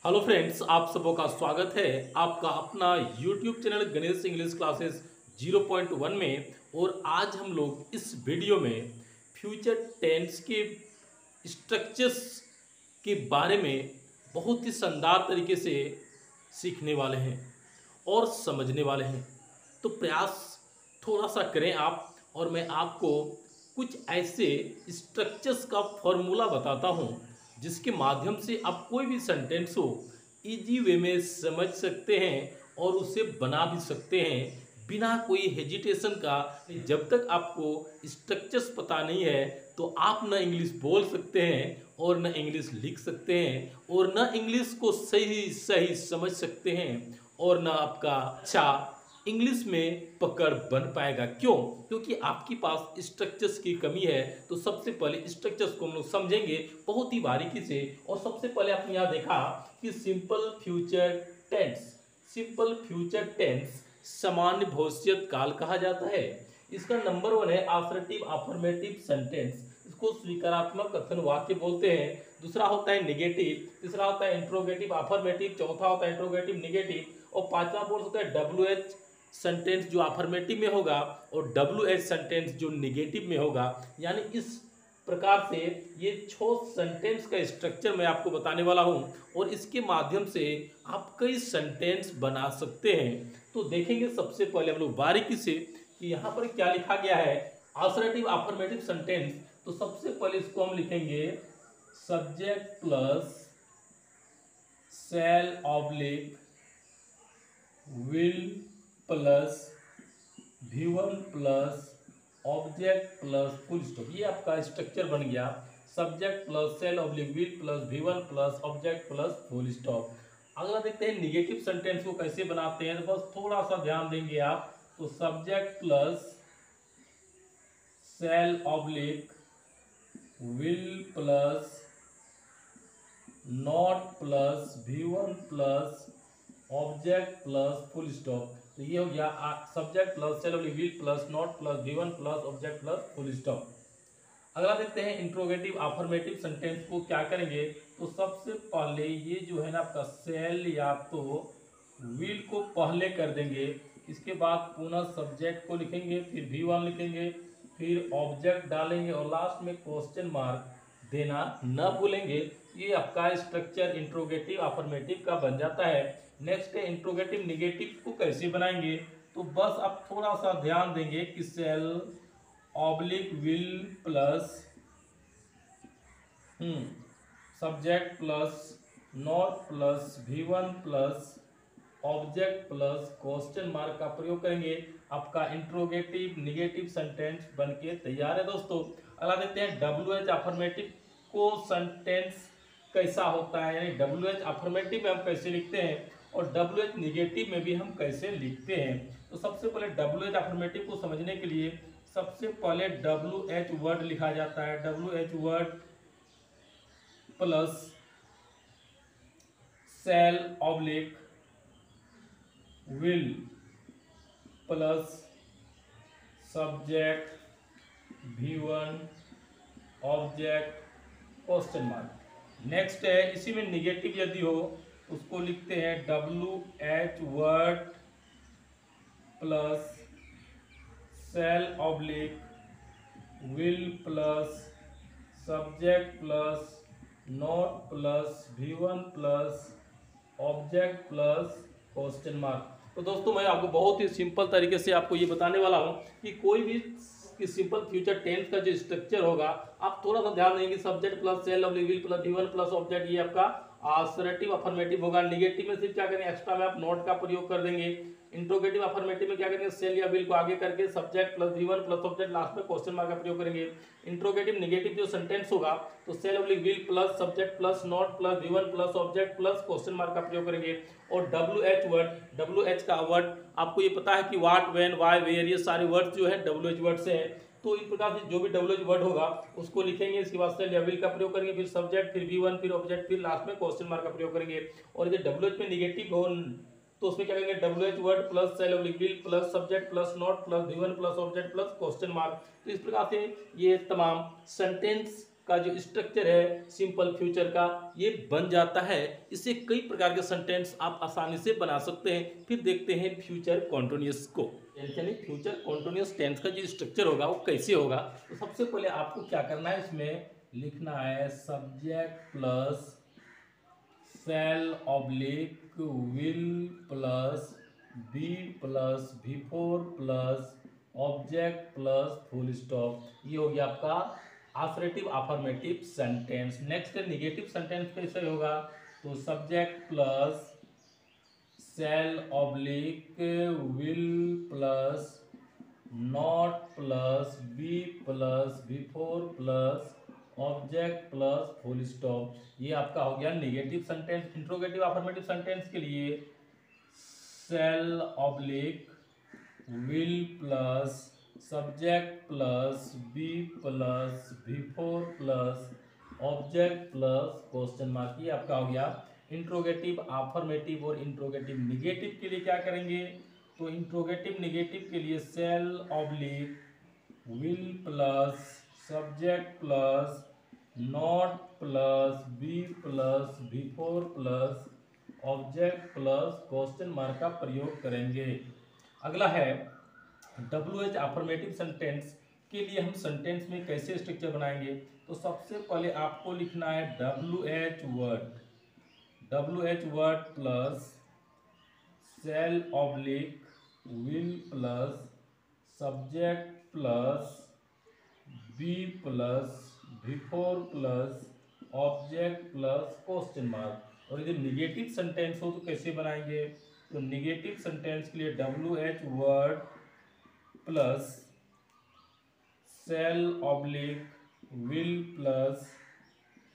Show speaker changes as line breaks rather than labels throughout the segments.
Hello friends, आप सबों का स्वागत है आपका अपना YouTube channel Ganesh English classes 0.1 में। और आज हम लोग इस वीडियो में फ्यूचर टेंस के स्ट्रक्चर्स के बारे में बहुत ही शानदार तरीके से सीखने वाले हैं और समझने वाले हैं। तो प्रयास थोड़ा सा करें आप, और मैं आपको कुछ ऐसे स्ट्रक्चर्स का फॉर्मूला बताता हूं जिसके माध्यम से आप कोई भी सेंटेंस हो इजी वे में समझ सकते हैं और उसे बना भी सकते हैं बिना कोई हेजिटेशन का। जब तक आपको स्ट्रक्चर्स पता नहीं है तो आप न इंग्लिश बोल सकते हैं और न इंग्लिश लिख सकते हैं और न इंग्लिश को सही सही समझ सकते हैं और न आपका अच्छा इंग्लिश में पकड़ बन पाएगा। क्यों? क्योंकि आपके पास स्ट्रक्चर्स की कमी है। तो सबसे पहले स्ट्रक्चर्स को हम लोग समझेंगे बहुत ही बारीकी से। और सबसे पहले आपने यहाँ देखा कि simple future tense, simple future tense सामान्य भविष्यत काल कहा जाता है। इसका नंबर 1 है असर्टिव अफर्मेटिव सेंटेंस, इसको स्वीकारात्मक कथन वाक्य बोलते हैं। दूसरा होता है निगेटिव, तीसरा होता है इंट्रोगेटिव अफर्मेटिव, चौथा होता है इंट्रोगेटिव निगेटिव और पांचवा बोल सकते हैं WH सेंटेंस जो अफर्मेटिव में होगा और WH सेंटेंस जो निगेटिव में होगा। यानी इस प्रकार से ये 6 सेंटेंस का स्ट्रक्चर मैं आपको बताने वाला हूं और इसके माध्यम से आप कई सेंटेंस बना सकते हैं। तो देखेंगे सबसे पहले हम लोग बारीकी से कि यहाँ पर क्या लिखा गया है असर्टिव अफर्मेटिव सेंटेंस। तो सबसे पहले इसको हम लिखेंगे subject plus shall oblique will plus V1 plus object plus full stop. ये आपका स्ट्रक्चर बन गया subject plus shall oblique will plus V1 plus object plus full stop. अगला देखते हैं निगेटिव सेंटेंस को कैसे बनाते हैं। तो बस थोड़ा सा ध्यान देंगे आप। तो subject plus shall oblique will plus not plus V1 plus object plus full stop. तो ये हो गया subject plus shall oblique will plus not plus V1 plus object plus full stop. अगला देखते हैं इंट्रोगेटिव अफर्मेटिव सेंटेंस को क्या करेंगे। तो सबसे पहले ये जो है ना आपका शैल या तो विल को पहले कर देंगे, इसके बाद पुनः सब्जेक्ट को लिखेंगे, फिर V1 लिखेंगे, फिर ऑब्जेक्ट डालेंगे और लास्ट में क्वेश्चन मार्क देना न भूलेंगे। ये आपका स्ट्रक्चर इंट्रोगेटिव अफर्मेटिव का बन जाता है। नेक्स्ट है इंट्रोगेटिव निगेटिव को कैसे बनाएंगे। तो बस आप थोड़ा सा ध्यान देंगे कि shall oblique will plus subject plus not plus V1 plus object plus question mark का प्रयोग करेंगे। आपका इंट्रोगेटिव निगेटिव सेंटेंस बनके तैयार है दोस्तों। अगला देखते हैं WH अफर्मेटिव को सेंटेंस कैसा होता है, यानी WH अफर्मेटिव में हम कैसे लिखते हैं और WH निगेटिव में भी हम कैसे लिखते हैं। तो सबसे पहले WH अफर्मेटिव को समझने के लिए सबसे पहले WH वर्ड लिखा जाता है। WH word plus shall oblique will plus subject V1 object question mark. Next है इसी में निगेटिव यदि हो उसको लिखते हैं WH word plus shall oblique will plus subject plus not plus V1 plus object plus question mark. तो दोस्तों मैं आपको बहुत ही सिंपल तरीके से आपको ये बताने वाला हूँ कि कोई भी सिंपल फ्यूचर टेंस का जो स्ट्रक्चर होगा आप थोड़ा सा ध्यान देंगे। Subject plus shall oblique will plus V1 plus object, ये आपका असर्टिव अफर्मेटिव होगा। निगेटिव में सिर्फ क्या करेंगे, एक्स्ट्रा में आप नॉट का प्रयोग कर देंगे। इंट्रोगेटिव अफर्मेटिव में क्या करेंगे, शैल या विल को आगे करके subject plus V1 plus object, last में क्वेश्चन मार्क का प्रयोग करेंगे। इंट्रोगेटिव निगेटिव जो सेंटेंस होगा तो shall oblique will plus subject plus not plus V1 plus object plus question mark का प्रयोग करेंगे। और WH वर्ड, WH का वर्ड आपको ये पता है कि व्हाट, व्हेन, व्हाई, वेयर, ये सारे वर्ड जो है WH वर्ड से है। तो इस प्रकार से जो भी WH वर्ड होगा उसको लिखेंगे, इसके बाद शैल या विल का प्रयोग करेंगे, फिर सब्जेक्ट, फिर V1, फिर ऑब्जेक्ट, फिर लास्ट में क्वेश्चन मार्क का प्रयोग करेंगे। और यदि WH में निगेटिव हो तो उसमें क्या करेंगे, WH word plus shall oblique will plus subject plus not plus V1 plus object plus question mark. तो इस प्रकार से ये तमाम सेंटेंस का जो स्ट्रक्चर है सिंपल फ्यूचर का ये बन जाता है। इससे कई प्रकार के सेंटेंस आप आसानी से बना सकते हैं। फिर देखते हैं फ्यूचर कॉन्टिन्यूअस को, यानी फ्यूचर कॉन्टिन्यूअस टेंस का जो स्ट्रक्चर होगा वो कैसे होगा। तो सबसे पहले आपको क्या करना है, इसमें लिखना है subject plus shall oblique will plus be plus before plus object plus full stop. ये हो गया आपका आफर्मेटिव अफर्मेटिव सेंटेंस। नेक्स्ट है निगेटिव सेंटेंस कैसे होगा, तो subject plus shall oblique will plus not plus be plus before plus object plus full stop. ये आपका हो गया negative sentence. Interrogative affirmative sentence के लिए shall oblique will plus subject plus be plus before plus object plus question mark. ये आपका हो गया इंट्रोगेटिव अफर्मेटिव। और इंट्रोगेटिव निगेटिव के लिए क्या करेंगे, तो इंट्रोगेटिव निगेटिव के लिए shall oblique will plus subject plus not plus be plus before plus object plus question mark का प्रयोग करेंगे। अगला है WH अफर्मेटिव सेंटेंस के लिए हम सेंटेंस में कैसे स्ट्रक्चर बनाएंगे। तो सबसे पहले आपको लिखना है WH word plus shall oblique will plus subject plus be plus before plus object plus question mark. और यदि निगेटिव सेंटेंस हो तो कैसे बनाएंगे, तो निगेटिव सेंटेंस के लिए WH word plus shall oblique will plus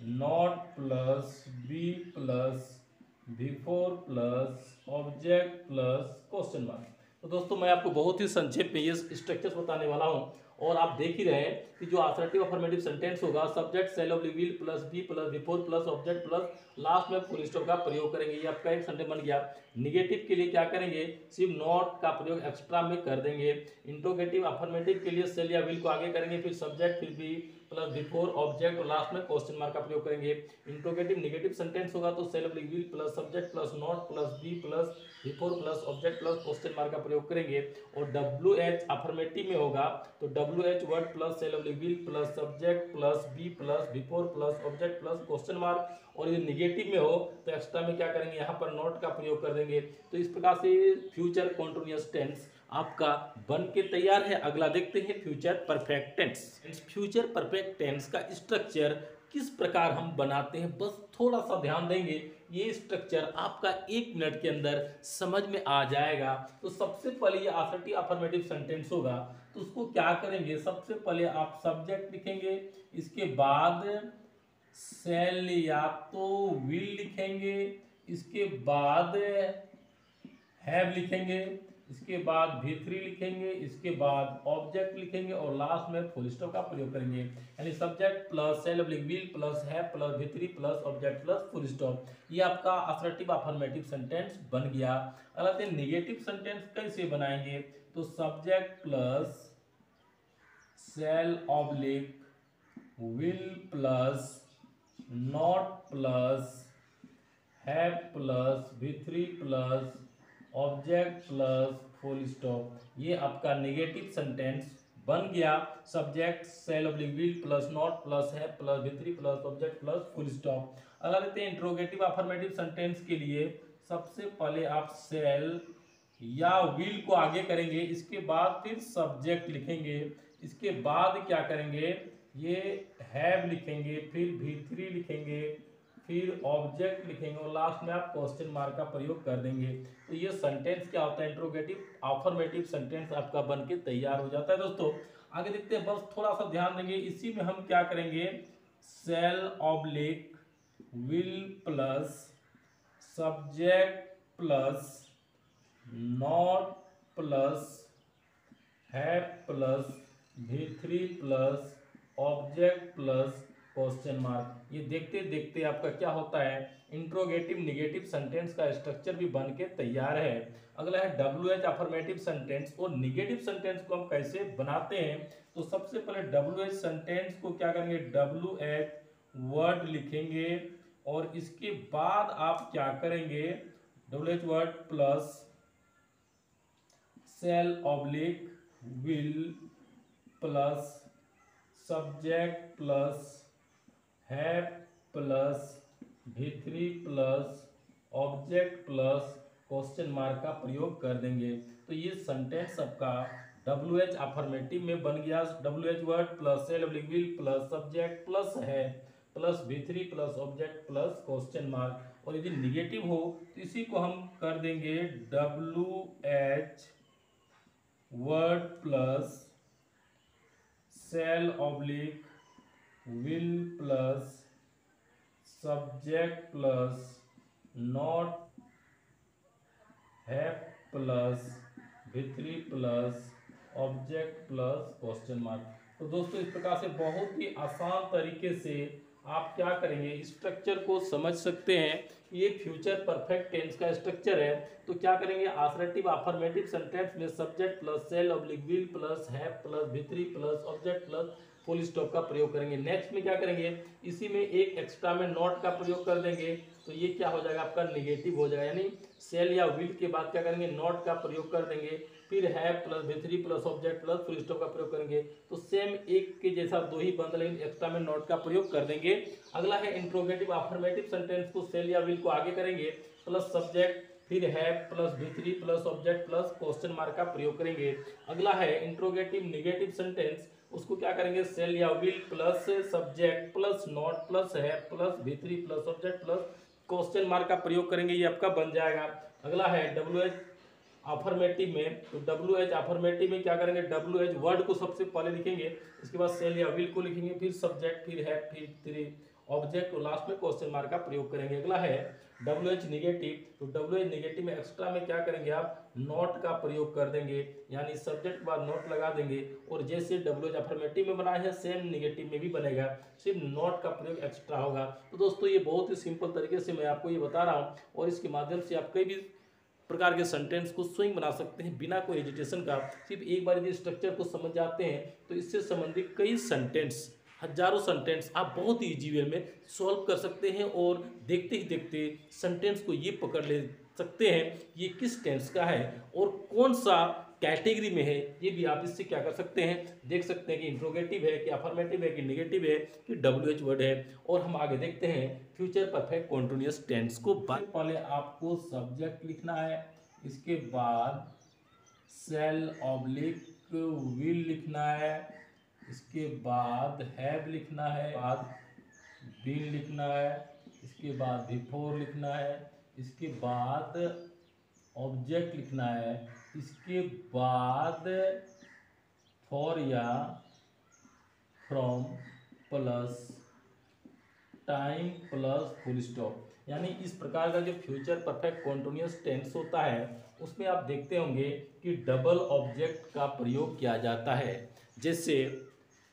not plus be plus before plus object plus question mark. तो दोस्तों मैं आपको बहुत ही संक्षेप में ये स्ट्रक्चर्स बताने वाला हूं। और आप देख ही रहे हैं कि जो असर्टिव अफर्मेटिव सेंटेंस होगा subject shall oblique will plus be plus before plus object plus last में फुल स्टॉप का प्रयोग करेंगे। ये आपका एक सेंटेंस बन गया। निगेटिव के लिए क्या करेंगे, सिर्फ नॉट का प्रयोग एक्स्ट्रा में कर देंगे। इंट्रोगेटिव अफर्मेटिव के लिए शैल या विल को आगे करेंगे, फिर सब्जेक्ट फिर बी प्लस बिफोर ऑब्जेक्ट और लास्ट में क्वेश्चन मार्क का प्रयोग करेंगे। इंट्रोगेटिव नेगेटिव सेंटेंस होगा तो shall oblique will plus subject plus not plus be plus before plus object plus question mark का प्रयोग करेंगे। और WH अफर्मेटिव में होगा तो WH word plus shall oblique will plus subject plus be plus before plus object plus question mark. और ये negative में हो तो एक्स्ट्रा में क्या करेंगे, यहाँ पर नॉट का प्रयोग कर देंगे। तो इस प्रकार से फ्यूचर कॉन्टिन्यूअस टेंस आपका बन के तैयार है। अगला देखते हैं future perfect tense. Future perfect tense का स्ट्रक्चर किस प्रकार हम बनाते हैं, बस थोड़ा सा ध्यान देंगे, ये स्ट्रक्चर आपका 1 मिनट के अंदर समझ में आ जाएगा। तो सबसे पहले ये असर्टिव अफर्मेटिव सेंटेंस होगा तो उसको क्या करेंगे, सबसे पहले आप सब्जेक्ट लिखेंगे, इसके बाद शैल या तो विल लिखेंगे, इसके बाद हैव लिखेंगे, इसके बाद V3 लिखेंगे, इसके बाद ऑब्जेक्ट लिखेंगे और लास्ट में फुल स्टॉप का प्रयोग करेंगे। यानी subject plus shall oblique will plus have plus V3 plus object plus full stop. ये आपका असर्टिव अफर्मेटिव सेंटेंस बन गया। अगला नेगेटिव सेंटेंस कैसे बनाएंगे, तो subject plus shall oblique will plus not plus have plus V3 plus object plus full stop. ये आपका नेगेटिव सेंटेंस बन गया। Subject shall oblique will plus not plus have plus V3 plus object plus full stop. अगला लेते हैं interrogative affirmative sentence के लिए सबसे पहले आप शैल या विल को आगे करेंगे, इसके बाद फिर सब्जेक्ट लिखेंगे, इसके बाद क्या करेंगे, ये हैव लिखेंगे, फिर V3 लिखेंगे, फिर ऑब्जेक्ट लिखेंगे और लास्ट में आप क्वेश्चन मार्क का प्रयोग कर देंगे। तो ये सेंटेंस क्या होता है, इंट्रोगेटिव अफर्मेटिव सेंटेंस आपका बन के तैयार हो जाता है। दोस्तों आगे देखते हैं, बस थोड़ा सा ध्यान देंगे। इसी में हम क्या करेंगे, shall oblique will plus subject plus not plus have plus V3 plus object plus question mark. ये देखते देखते आपका क्या होता है, इंट्रोगेटिव निगेटिव सेंटेंस का स्ट्रक्चर भी बन के तैयार है। अगला है WH अफर्मेटिव सेंटेंस। और निगेटिव सेंटेंस को हम कैसे बनाते हैं, तो सबसे पहले WH सेंटेंस को क्या करेंगे, WH वर्ड लिखेंगे और इसके बाद आप क्या करेंगे, WH word plus shall oblique will plus subject plus have plus V3 plus object plus question mark का प्रयोग कर देंगे। तो ये सेंटेंस आपका WH अफर्मेटिव में बन गया। WH word plus shall oblique will plus subject plus have plus V3 plus object plus question mark. और यदि निगेटिव हो तो इसी को हम कर देंगे WH word plus shall oblique will plus subject plus not have plus V3 plus object plus question mark. तो दोस्तों इस प्रकार से बहुत ही आसान तरीके से आप क्या करेंगे, स्ट्रक्चर को समझ सकते हैं। ये फ्यूचर परफेक्ट टेंस का स्ट्रक्चर है। तो क्या करेंगे, आसरेटिव अफर्मेटिव सेंटेंस में subject plus shall oblique will plus have plus V3 plus object plus full stop का प्रयोग करेंगे। नेक्स्ट में क्या करेंगे, इसी में एक एक्स्ट्रा में नॉट का प्रयोग कर देंगे। तो ये क्या हो जाएगा, आपका निगेटिव हो जाएगा, यानी सेल या विल के बाद क्या करेंगे, नॉट का प्रयोग कर देंगे। फिर have plus V3 plus object plus full stop का प्रयोग करेंगे। तो सेम एक के जैसा दो ही बंद, लेकिन एक्स्ट्रा में नॉट का प्रयोग कर देंगे। अगला है इंट्रोगेटिव अफर्मेटिव सेंटेंस को सेल या विल को आगे करेंगे प्लस सब्जेक्ट फिर have plus V3 plus object plus question mark का प्रयोग करेंगे। अगला है इंट्रोगेटिव निगेटिव सेंटेंस, उसको क्या करेंगे, सेल या will plus subject plus not plus have plus V3 plus object plus question mark का प्रयोग करेंगे। ये आपका बन जाएगा। अगला है WH अफर्मेटिव में। तो WH अफर्मेटिव में क्या करेंगे, WH वर्ड को सबसे पहले लिखेंगे, इसके बाद सेल या विल को लिखेंगे, फिर सब्जेक्ट फिर है फिर V3 ऑब्जेक्ट और लास्ट में क्वेश्चन मार्क का प्रयोग करेंगे। अगला है WH निगेटिव। तो WH निगेटिव में एक्स्ट्रा में क्या करेंगे, आप नॉट का प्रयोग कर देंगे, यानी सब्जेक्ट के बाद नॉट लगा देंगे। और जैसे WH अफर्मेटिव में बनाए हैं सेम निगेटिव में भी बनेगा, सिर्फ नॉट का प्रयोग एक्स्ट्रा होगा। तो दोस्तों ये बहुत ही सिंपल तरीके से मैं आपको ये बता रहा हूँ और इसके माध्यम से आप कई भी प्रकार के सेंटेंस को स्वयं बना सकते हैं बिना कोई एजिटेशन का। सिर्फ एक बार यदि स्ट्रक्चर को समझ जाते हैं तो इससे संबंधित कई सेंटेंस, हजारों सेंटेंस आप बहुत ही इजी वे में सॉल्व कर सकते हैं। और देखते ही देखते सेंटेंस को ये पकड़ ले सकते हैं ये किस टेंस का है और कौन सा कैटेगरी में है। ये भी आप इससे क्या कर सकते हैं, देख सकते हैं कि इंट्रोगेटिव है कि अफर्मेटिव है कि निगेटिव है कि WH वर्ड है। और हम आगे देखते हैं फ्यूचर परफेक्ट कॉन्टिन्यूअस टेंस को। पहले आपको सब्जेक्ट लिखना है, इसके बाद सेल ऑब्लिक विल लिखना है, इसके बाद हैव लिखना है, बाद बीन लिखना है, इसके बाद बिफोर लिखना है, इसके बाद ऑब्जेक्ट लिखना है, इसके बाद फॉर या from plus time plus full stop. यानी इस प्रकार का जो फ्यूचर परफेक्ट कॉन्टिन्यूअस टेंस होता है उसमें आप देखते होंगे कि डबल ऑब्जेक्ट का प्रयोग किया जाता है। जैसे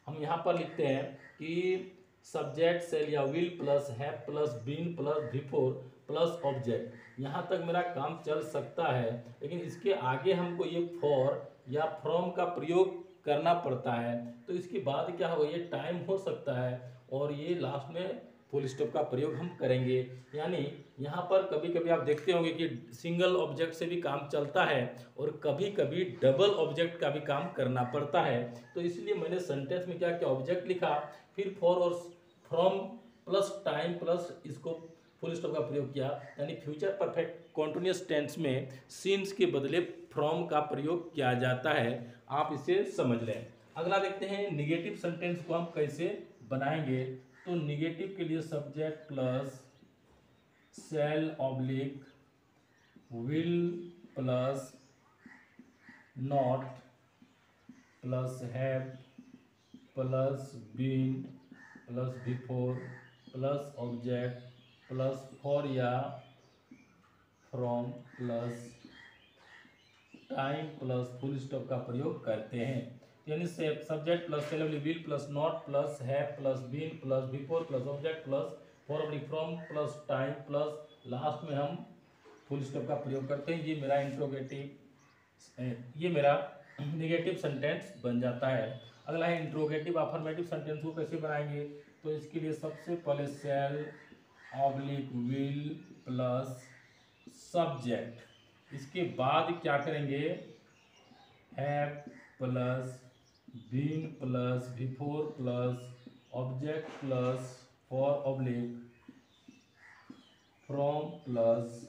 हम यहाँ पर लिखते हैं कि सब्जेक्ट सेल या will plus have plus been plus before plus object. यहाँ तक मेरा काम चल सकता है, लेकिन इसके आगे हमको ये फॉर या फ्रॉम का प्रयोग करना पड़ता है। तो इसके बाद क्या होगा, ये टाइम हो सकता है और ये लास्ट में फुल स्टॉप का प्रयोग हम करेंगे। यानी यहाँ पर कभी कभी आप देखते होंगे कि सिंगल ऑब्जेक्ट से भी काम चलता है और कभी कभी डबल ऑब्जेक्ट का भी काम करना पड़ता है। तो इसलिए मैंने सेंटेंस में क्या किया, ऑब्जेक्ट लिखा, फिर फॉर और फ्रॉम प्लस टाइम प्लस इसको फुल स्टॉप का प्रयोग किया। यानी फ्यूचर परफेक्ट कॉन्टिन्यूअस टेंस में सीन्स के बदले फ्रॉम का प्रयोग किया जाता है। आप इसे समझ लें। अगला देखते हैं निगेटिव सेंटेंस को हम कैसे बनाएंगे। तो निगेटिव के लिए subject plus shall oblique will plus not plus have plus been plus before plus object plus for या from plus time plus full stop का प्रयोग करते हैं। यानी subject plus shall oblique will plus not plus have plus been plus before plus object plus for oblique from plus time plus last में हम full stop का प्रयोग करते हैं। ये मेरा इंट्रोगेटिव, ये मेरा नेगेटिव सेंटेंस बन जाता है। अगला है इंट्रोगेटिव अफर्मेटिव सेंटेंस को कैसे बनाएंगे, तो इसके लिए सबसे पहले shall oblique will plus subject, इसके बाद क्या करेंगे have plus been plus before plus object plus for oblique from plus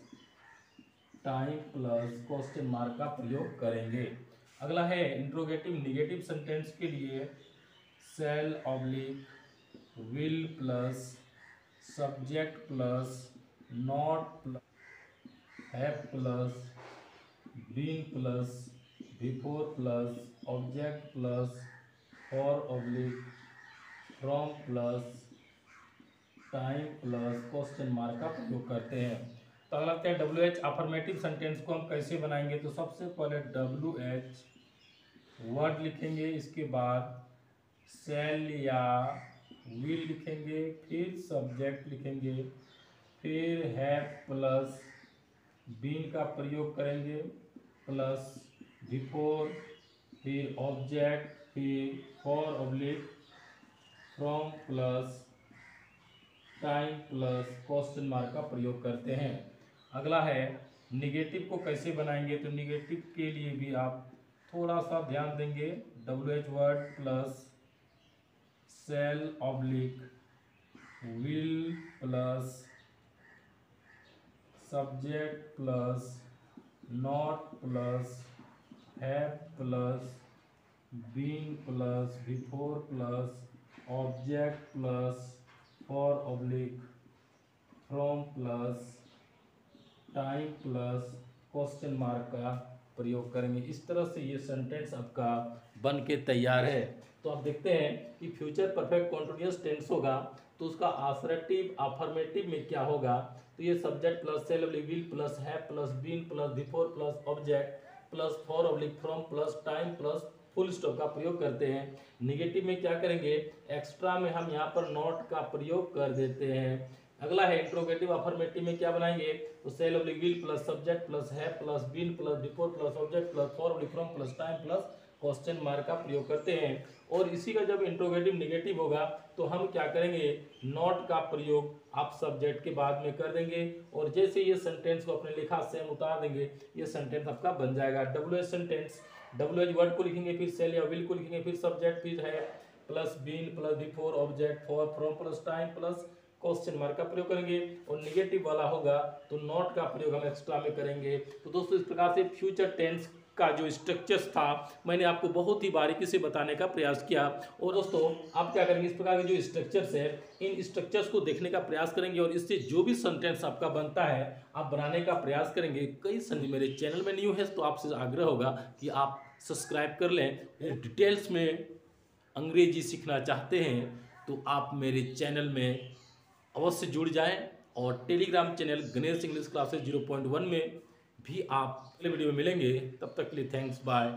time plus question mark का प्रयोग करेंगे। अगला है इंट्रोगेटिव नेगेटिव सेंटेंस के लिए shall oblique will plus subject plus not plus have plus been plus before plus object plus for oblique from plus time plus question mark का प्रयोग करते हैं। तो अगला क्या है WH अफर्मेटिव सेंटेंस को हम कैसे बनाएंगे, तो सबसे पहले WH वर्ड लिखेंगे, इसके बाद शैल या विल लिखेंगे, फिर सब्जेक्ट लिखेंगे, फिर हैव प्लस बीन का प्रयोग करेंगे प्लस बिफोर, फिर ऑब्जेक्ट, फिर for oblique from plus time plus question mark का प्रयोग करते हैं। अगला है निगेटिव को कैसे बनाएंगे, तो निगेटिव के लिए भी आप थोड़ा सा ध्यान देंगे। WH word plus shall oblique will plus subject plus not plus have plus been plus before plus object plus for oblique from plus time plus question mark का प्रयोग करेंगे। इस तरह से ये सेंटेंस आपका बन के तैयार है। तो आप देखते हैं कि फ्यूचर परफेक्ट कॉन्टिन्यूअस टेंस होगा तो उसका आसरेटिव अफर्मेटिव में क्या होगा, तो ये subject plus shall oblique will plus have plus been plus before plus object plus for oblique from plus time plus full stop का प्रयोग करते हैं। निगेटिव में क्या करेंगे, एक्स्ट्रा में हम यहाँ पर नॉट का प्रयोग कर देते हैं। अगला है इंट्रोगेटिव अफर्मेटिव में क्या बनाएंगे, तो shall oblique will plus subject plus have plus been plus before plus object plus for oblique from plus time plus question mark का प्रयोग करते हैं। और इसी का जब इंट्रोगेटिव निगेटिव होगा तो हम क्या करेंगे, नॉट का प्रयोग आप सब्जेक्ट के बाद में कर देंगे और जैसे ये सेंटेंस को अपने लिखा से हम उतार देंगे, ये सेंटेंस आपका बन जाएगा। WH सेंटेंस, WH वर्ड को लिखेंगे, फिर शैल या विल को लिखेंगे, फिर सब्जेक्ट, फिर है plus been plus before object for from plus time plus question mark का प्रयोग करेंगे। और निगेटिव वाला होगा तो नॉट का प्रयोग हम एक्स्ट्रा में करेंगे। तो दोस्तों इस प्रकार से फ्यूचर टेंस का जो स्ट्रक्चर्स था मैंने आपको बहुत ही बारीकी से बताने का प्रयास किया। और दोस्तों आप क्या करेंगे, इस प्रकार के जो स्ट्रक्चर्स है इन स्ट्रक्चर्स को देखने का प्रयास करेंगे और इससे जो भी सेंटेंस आपका बनता है आप बनाने का प्रयास करेंगे। कई संधि मेरे चैनल में न्यू है तो आपसे आग्रह होगा कि आप सब्सक्राइब कर लें। डिटेल्स में अंग्रेजी सीखना चाहते हैं तो आप मेरे चैनल में अवश्य जुड़ जाएं और Telegram channel Ganesh English classes 0.1 में भी आप अगले वीडियो में मिलेंगे। तब तक के लिए थैंक्स, बाय।